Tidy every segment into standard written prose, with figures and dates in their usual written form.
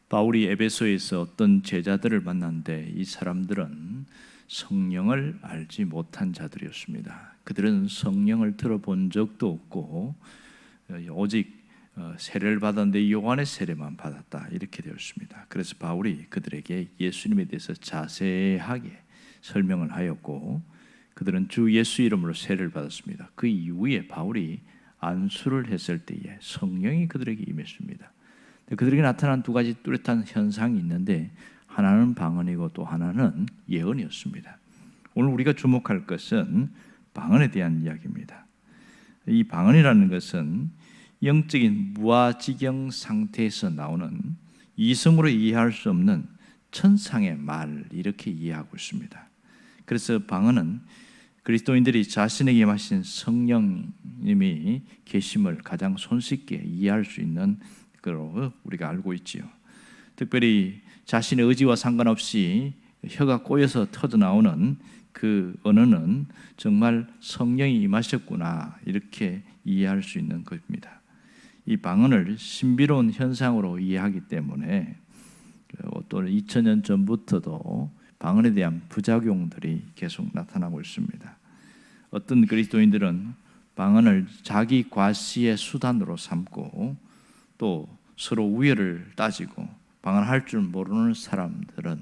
바울이 에베소에서 어떤 제자들을 만났는데 이 사람들은 성령을 알지 못한 자들이었습니다. 그들은 성령을 들어본 적도 없고 오직 세례를 받았는데 요한의 세례만 받았다 이렇게 되었습니다. 그래서 바울이 그들에게 예수님에 대해서 자세하게 설명을 하였고 그들은 주 예수 이름으로 세례를 받았습니다. 그 이후에 바울이 안수를 했을 때에 성령이 그들에게 임했습니다. 그들에게 나타난 두 가지 뚜렷한 현상이 있는데 하나는 방언이고 또 하나는 예언이었습니다. 오늘 우리가 주목할 것은 방언에 대한 이야기입니다. 이 방언이라는 것은 영적인 무아지경 상태에서 나오는 이성으로 이해할 수 없는 천상의 말 이렇게 이해하고 있습니다. 그래서 방언은 그리스도인들이 자신에게 임하신 성령님이 계심을 가장 손쉽게 이해할 수 있는 것으로 우리가 알고 있지요. 특별히 자신의 의지와 상관없이 혀가 꼬여서 터져나오는 그 언어는 정말 성령이 임하셨구나 이렇게 이해할 수 있는 것입니다. 이 방언을 신비로운 현상으로 이해하기 때문에 또 2000년 전부터도 방언에 대한 부작용들이 계속 나타나고 있습니다. 어떤 그리스도인들은 방언을 자기 과시의 수단으로 삼고 또 서로 우열을 따지고 방언할 줄 모르는 사람들은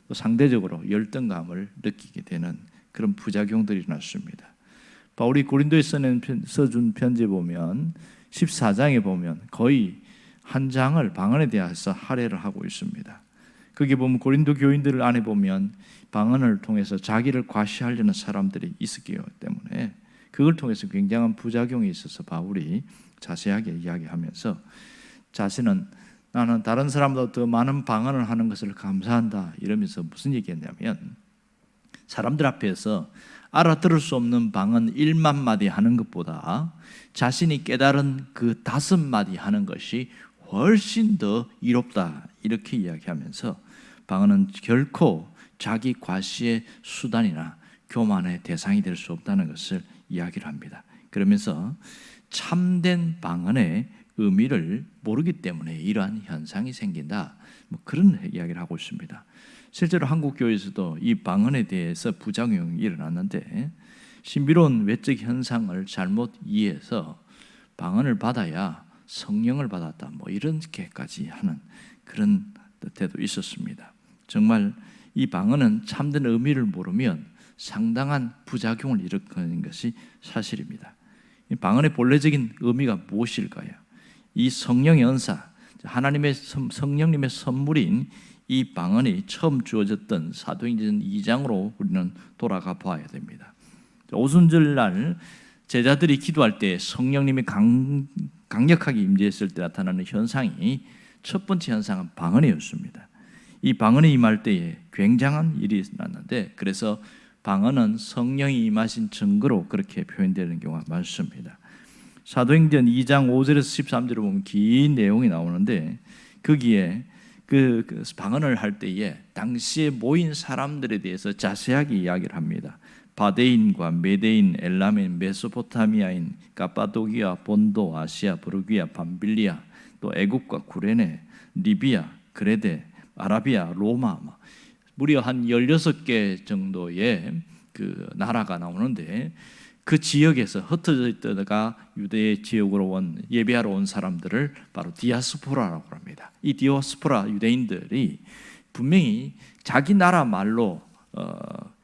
또 상대적으로 열등감을 느끼게 되는 그런 부작용들이 났습니다. 바울이 고린도에 써준 편지에 보면 14장에 보면 거의 한 장을 방언에 대해서 할애를 하고 있습니다. 거기 보면 고린도 교인들 안에 보면 방언을 통해서 자기를 과시하려는 사람들이 있었기 때문에 그걸 통해서 굉장한 부작용이 있어서 바울이 자세하게 이야기하면서 자신은 나는 다른 사람보다 더 많은 방언을 하는 것을 감사한다 이러면서 무슨 얘기했냐면 사람들 앞에서 알아들을 수 없는 방언 1만 마디 하는 것보다 자신이 깨달은 그 5마디 하는 것이 훨씬 더 이롭다 이렇게 이야기하면서 방언은 결코 자기 과시의 수단이나 교만의 대상이 될 수 없다는 것을 이야기를 합니다. 그러면서 참된 방언의 의미를 모르기 때문에 이러한 현상이 생긴다 그런 이야기를 하고 있습니다. 실제로 한국 교회에서도 이 방언에 대해서 부작용이 일어났는데 신비로운 외적 현상을 잘못 이해해서 방언을 받아야 성령을 받았다 이렇게까지 하는 그런 때도 있었습니다. 정말 이 방언은 참된 의미를 모르면 상당한 부작용을 일으키는 것이 사실입니다. 이 방언의 본래적인 의미가 무엇일까요? 이 성령의 은사, 하나님의 성령님의 선물인 이 방언이 처음 주어졌던 사도행전 2장으로 우리는 돌아가 봐야 됩니다. 오순절날 제자들이 기도할 때 성령님이 강력하게 임재했을 때 나타나는 현상이 첫 번째 현상은 방언이었습니다. 이 방언이 임할 때에 굉장한 일이 났는데 그래서 방언은 성령이 임하신 증거로 그렇게 표현되는 경우가 많습니다. 사도행전 2장 5절에서 13절을 보면 긴 내용이 나오는데 거기에 그 방언을 할 때에 당시에 모인 사람들에 대해서 자세하게 이야기를 합니다. 바데인과 메데인, 엘라멘, 메소포타미아인, 가파도기아, 본도, 아시아, 부르기아, 밤빌리아, 또 애국과 구레네, 리비아, 그레데, 아라비아, 로마 무려 한 16개 정도의 그 나라가 나오는데 그 지역에서 흩어져 있다가 유대 지역으로 예배하러 온 사람들을 바로 디아스포라라고 합니다. 이 디아스포라 유대인들이 분명히 자기 나라 말로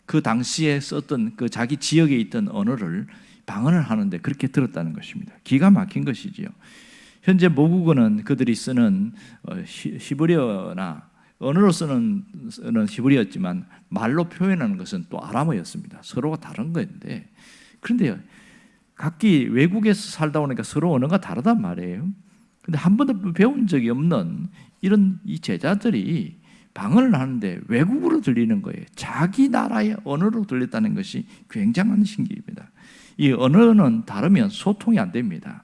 그 당시에 썼던 그 자기 지역에 있던 언어를 방언을 하는데 그렇게 들었다는 것입니다. 기가 막힌 것이지요. 현재 모국어는 그들이 쓰는 히브리어나 언어로 쓰는 히브리어였지만 말로 표현하는 것은 또 아람어였습니다. 서로가 다른 건데 그런데 각기 외국에서 살다 보니까 서로 언어가 다르단 말이에요. 그런데 한 번도 배운 적이 없는 이런 이 제자들이 방언을 하는데 외국어로 들리는 거예요. 자기 나라의 언어로 들렸다는 것이 굉장한 신기입니다. 이 언어는 다르면 소통이 안 됩니다.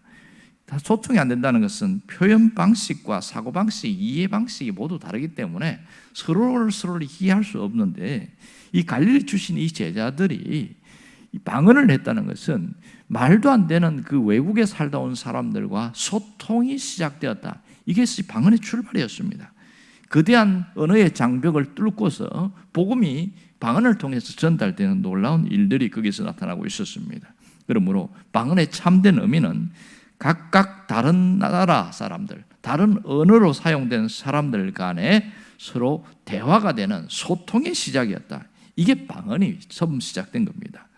소통이 안 된다는 것은 표현 방식과 사고 방식, 이해 방식이 모두 다르기 때문에 서로를 이해할 수 없는데 이 갈릴리 출신 이 제자들이 이 방언을 했다는 것은 말도 안 되는 그 외국에 살다 온 사람들과 소통이 시작되었다. 이게 방언의 출발이었습니다. 거대한 언어의 장벽을 뚫고서 복음이 방언을 통해서 전달되는 놀라운 일들이 거기서 나타나고 있었습니다. 그러므로 방언의 참된 의미는 각각 다른 나라 사람들, 다른 언어로 사용되는 사람들 간에 서로 대화가 되는 소통의 시작이었다. 이게 방언이 처음 시작된 겁니다.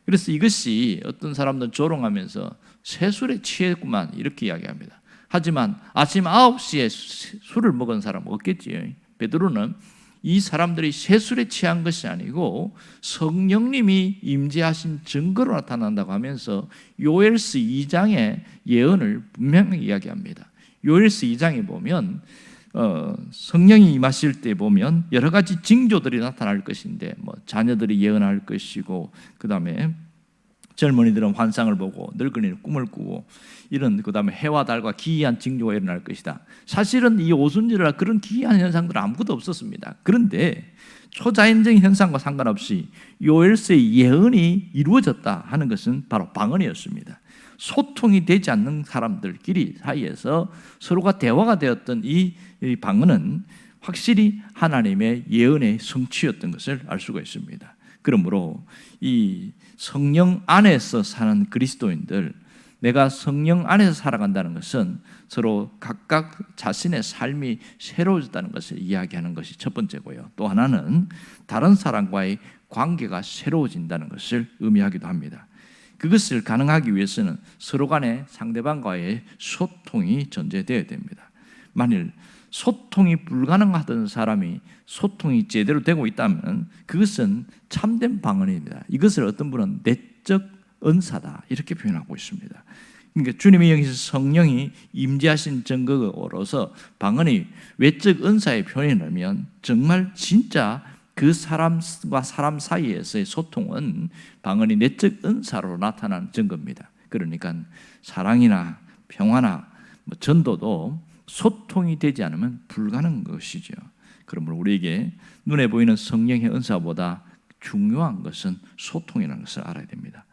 그래서 이것이 어떤 사람들은 조롱하면서 세술에 취했구만 이렇게 이야기합니다. 하지만 아침 9시에 술을 먹은 사람은 없겠지요. 베드로는 이 사람들이 세술에 취한 것이 아니고 성령님이 임재하신 증거로 나타난다고 하면서 요엘서 2장의 예언을 분명히 이야기합니다. 요엘서 2장에 보면 성령이 임하실 때 보면 여러 가지 징조들이 나타날 것인데 자녀들이 예언할 것이고 그 다음에 젊은이들은 환상을 보고 늙은이는 꿈을 꾸고 이런 그 다음에 해와 달과 기이한 징조가 일어날 것이다. 사실은 이 오순절이라 그런 기이한 현상들은 아무것도 없었습니다. 그런데 초자연적인 현상과 상관없이 요엘서의 예언이 이루어졌다 하는 것은 바로 방언이었습니다. 소통이 되지 않는 사람들끼리 사이에서 서로가 대화가 되었던 이 방언은 확실히 하나님의 예언의 성취였던 것을 알 수가 있습니다. 그러므로 이 성령 안에서 사는 그리스도인들, 내가 성령 안에서 살아간다는 것은 서로 각각 자신의 삶이 새로워졌다는 것을 이야기하는 것이 첫 번째고요. 또 하나는 다른 사람과의 관계가 새로워진다는 것을 의미하기도 합니다. 그것을 가능하기 위해서는 서로 간에 상대방과의 소통이 전제되어야 됩니다. 만일 소통이 불가능하던 사람이 소통이 제대로 되고 있다면 그것은 참된 방언입니다. 이것을 어떤 분은 내적 은사다 이렇게 표현하고 있습니다. 그러니까 주님의 영에서 성령이 임재하신 증거로서 방언이 외적 은사의 표현이라면 정말 진짜 그 사람과 사람 사이에서의 소통은 방언이 내적 은사로 나타나는 증거입니다. 그러니까 사랑이나 평화나 전도도 소통이 되지 않으면 불가능한 것이죠. 그러므로 우리에게 눈에 보이는 성령의 은사보다 중요한 것은 소통이라는 것을 알아야 됩니다.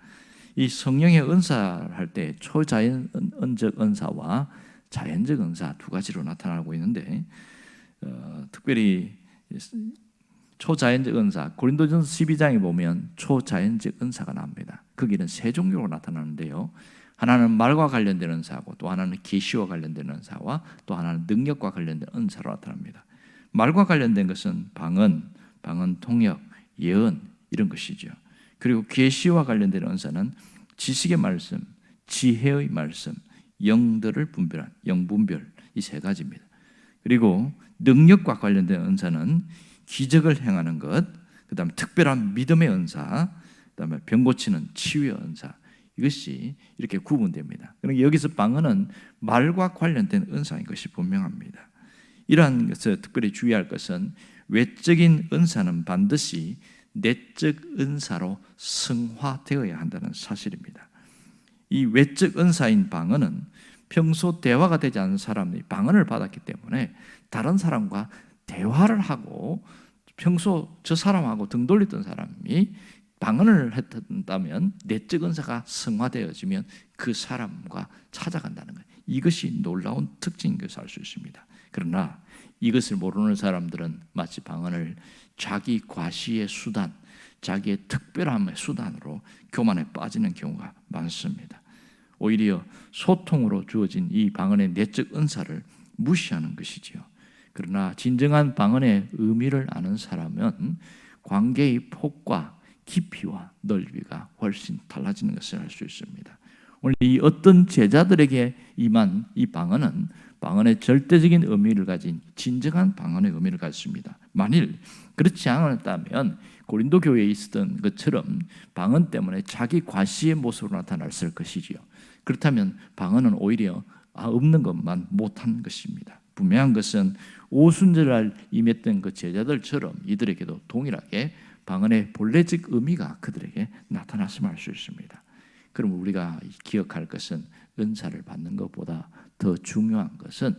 이 성령의 은사를 할 때 초자연적 은사와 자연적 은사 두 가지로 나타나고 있는데 특별히 초자연적 은사, 고린도전서 12장에 보면 초자연적 은사가 나옵니다. 거기는 세 종류로 나타나는데요. 하나는 말과 관련된 은사고 또 하나는 계시와 관련된 은사와 또 하나는 능력과 관련된 은사로 나타납니다. 말과 관련된 것은 방언, 통역, 예언 이런 것이죠. 그리고 계시와 관련된 은사는 지식의 말씀, 지혜의 말씀, 영들을 분별한 영분별 이 세 가지입니다. 그리고 능력과 관련된 은사는 기적을 행하는 것, 그 다음에 특별한 믿음의 은사, 그 다음에 병 고치는 치유의 은사 이것이 이렇게 구분됩니다. 그러니까 여기서 방언은 말과 관련된 은사인 것이 분명합니다. 이러한 것을 특별히 주의할 것은 외적인 은사는 반드시 내적 은사로 승화되어야 한다는 사실입니다. 이 외적 은사인 방언은 평소 대화가 되지 않는 사람이 방언을 받았기 때문에 다른 사람과 대화를 하고 평소 저 사람하고 등 돌렸던 사람이 방언을 했다면 내적 은사가 승화되어지면 그 사람과 찾아간다는 거예요. 이것이 놀라운 특징인 것을 알 수 있습니다. 그러나 이것을 모르는 사람들은 마치 방언을 자기 과시의 수단, 자기의 특별함의 수단으로 교만에 빠지는 경우가 많습니다. 오히려 소통으로 주어진 이 방언의 내적 은사를 무시하는 것이지요. 그러나 진정한 방언의 의미를 아는 사람은 관계의 폭과 깊이와 넓이가 훨씬 달라지는 것을 알 수 있습니다. 오늘 이 어떤 제자들에게 임한 이 방언은 방언의 절대적인 의미를 가진 진정한 방언의 의미를 가졌습니다. 만일 그렇지 않았다면 고린도 교회에 있었던 것처럼 방언 때문에 자기 과시의 모습으로 나타났을 것이지요. 그렇다면 방언은 오히려 없는 것만 못한 것입니다. 분명한 것은 오순절날 임했던 그 제자들처럼 이들에게도 동일하게 방언의 본래적 의미가 그들에게 나타났음을 알 수 있습니다. 그럼 우리가 기억할 것은 은사를 받는 것보다 더 중요한 것은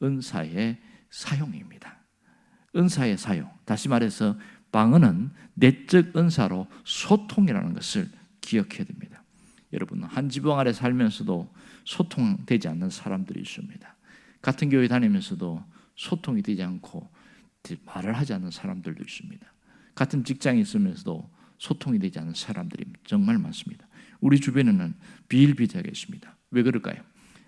은사의 사용입니다. 은사의 사용. 다시 말해서 방언은 내적 은사로 소통이라는 것을 기억해야 됩니다. 여러분, 한 지붕 아래 살면서도 소통되지 않는 사람들이 있습니다. 같은 교회 다니면서도 소통이 되지 않고 말을 하지 않는 사람들도 있습니다. 같은 직장에 있으면서도 소통이 되지 않는 사람들이 정말 많습니다. 우리 주변에는 비일비재하게 있습니다. 왜 그럴까요?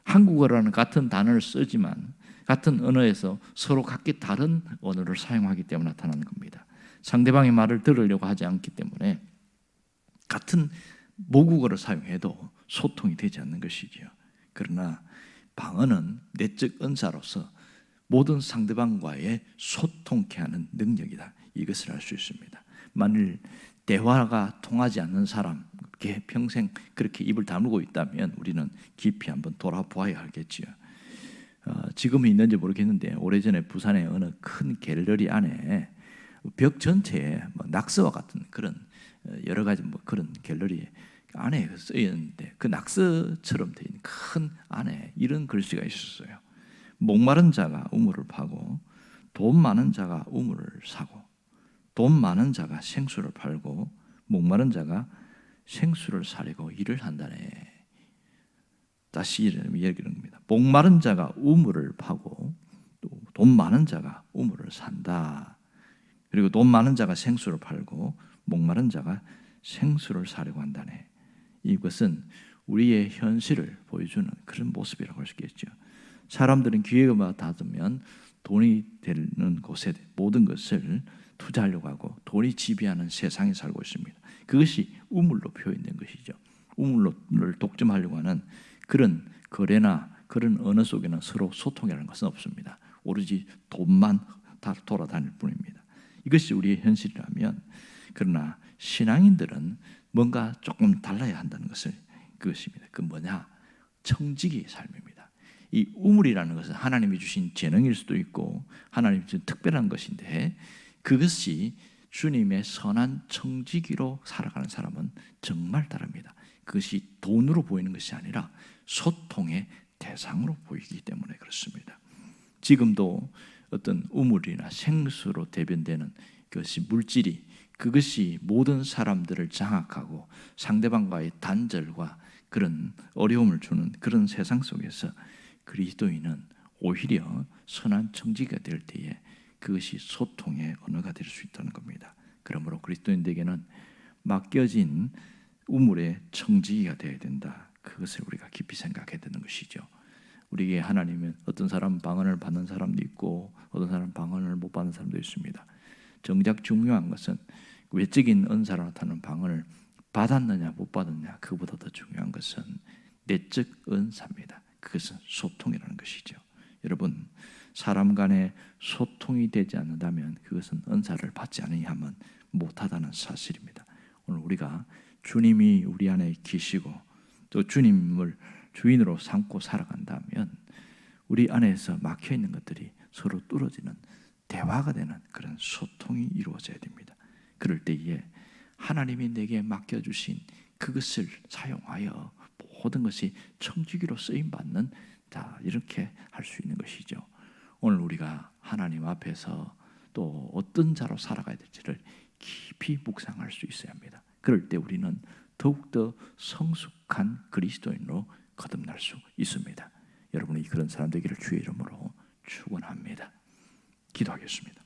한국어라는 같은 단어를 쓰지만 같은 언어에서 서로 각기 다른 언어를 사용하기 때문에 나타나는 겁니다. 상대방의 말을 들으려고 하지 않기 때문에 같은 모국어를 사용해도 소통이 되지 않는 것이지요. 그러나 방언은 내적 은사로서 모든 상대방과의 소통케 하는 능력이다. 이것을 알 수 있습니다. 만일 대화가 통하지 않는 사람께 평생 그렇게 입을 다물고 있다면 우리는 깊이 한번 돌아보아야 하겠지요. 지금은 있는지 모르겠는데 오래전에 부산의 어느 큰 갤러리 안에 벽 전체에 낙서와 같은 그런 여러 가지 그런 갤러리 안에 쓰였는데 그 낙서처럼 되어 있는 큰 안에 이런 글씨가 있었어요. 목마른 자가 우물을 파고 돈 많은 자가 우물을 사고 돈 많은 자가 생수를 팔고 목마른 자가 생수를 사려고 일을 한다네. 다시 얘기하는 겁니다. 목마른 자가 우물을 파고 또 돈 많은 자가 우물을 산다. 그리고 돈 많은 자가 생수를 팔고 목마른 자가 생수를 사려고 한다네. 이것은 우리의 현실을 보여주는 그런 모습이라고 할 수 있겠죠. 사람들은 기회가 닿으면 돈이 되는 곳에 모든 것을 투자하려고 하고 돈이 지배하는 세상에 살고 있습니다. 그것이 우물로 표현된 것이죠. 우물을 독점하려고 하는 그런 거래나 그런 언어 속에는 서로 소통이라는 것은 없습니다. 오로지 돈만 다 돌아다닐 뿐입니다. 이것이 우리의 현실이라면, 그러나 신앙인들은 뭔가 조금 달라야 한다는 것을, 그것입니다. 그 뭐냐? 청지기의 삶입니다. 이 우물이라는 것은 하나님이 주신 재능일 수도 있고 하나님이 주신 특별한 것인데, 그것이 주님의 선한 청지기로 살아가는 사람은 정말 다릅니다. 그것이 돈으로 보이는 것이 아니라 소통의 대상으로 보이기 때문에 그렇습니다. 지금도 어떤 우물이나 생수로 대변되는 그것이 물질이, 그것이 모든 사람들을 장악하고 상대방과의 단절과 그런 어려움을 주는 그런 세상 속에서 그리스도인은 오히려 선한 청지기가 될 때에 그것이 소통의 언어가 될 수 있다는 겁니다. 그러므로 그리스도인에게는 맡겨진 우물의 청지기가 되어야 된다. 그것을 우리가 깊이 생각해야 되는 것이죠. 우리에게 하나님은 어떤 사람은 방언을 받는 사람도 있고 어떤 사람은 방언을 못 받는 사람도 있습니다. 정작 중요한 것은 외적인 은사로 나타나는 방언을 받았느냐 못 받았느냐, 그보다 더 중요한 것은 내적 은사입니다. 그것은 소통이라는 것이죠. 여러분, 사람 간에 소통이 되지 않는다면 그것은 은사를 받지 않으면 못하다는 사실입니다. 오늘 우리가 주님이 우리 안에 계시고 또 주님을 주인으로 삼고 살아간다면 우리 안에서 막혀있는 것들이 서로 뚫어지는 대화가 되는 그런 소통이 이루어져야 됩니다. 그럴 때에 하나님이 내게 맡겨주신 그것을 사용하여 모든 것이 청지기로 쓰임받는, 다 이렇게 할 수 있는 것이죠. 오늘 우리가 하나님 앞에서 또 어떤 자로 살아가야 될지를 깊이 묵상할 수 있어야 합니다. 그럴 때 우리는 더욱더 성숙한 그리스도인으로 거듭날 수 있습니다. 여러분이 그런 사람 되기를 주의 이름으로 축원합니다. 기도하겠습니다.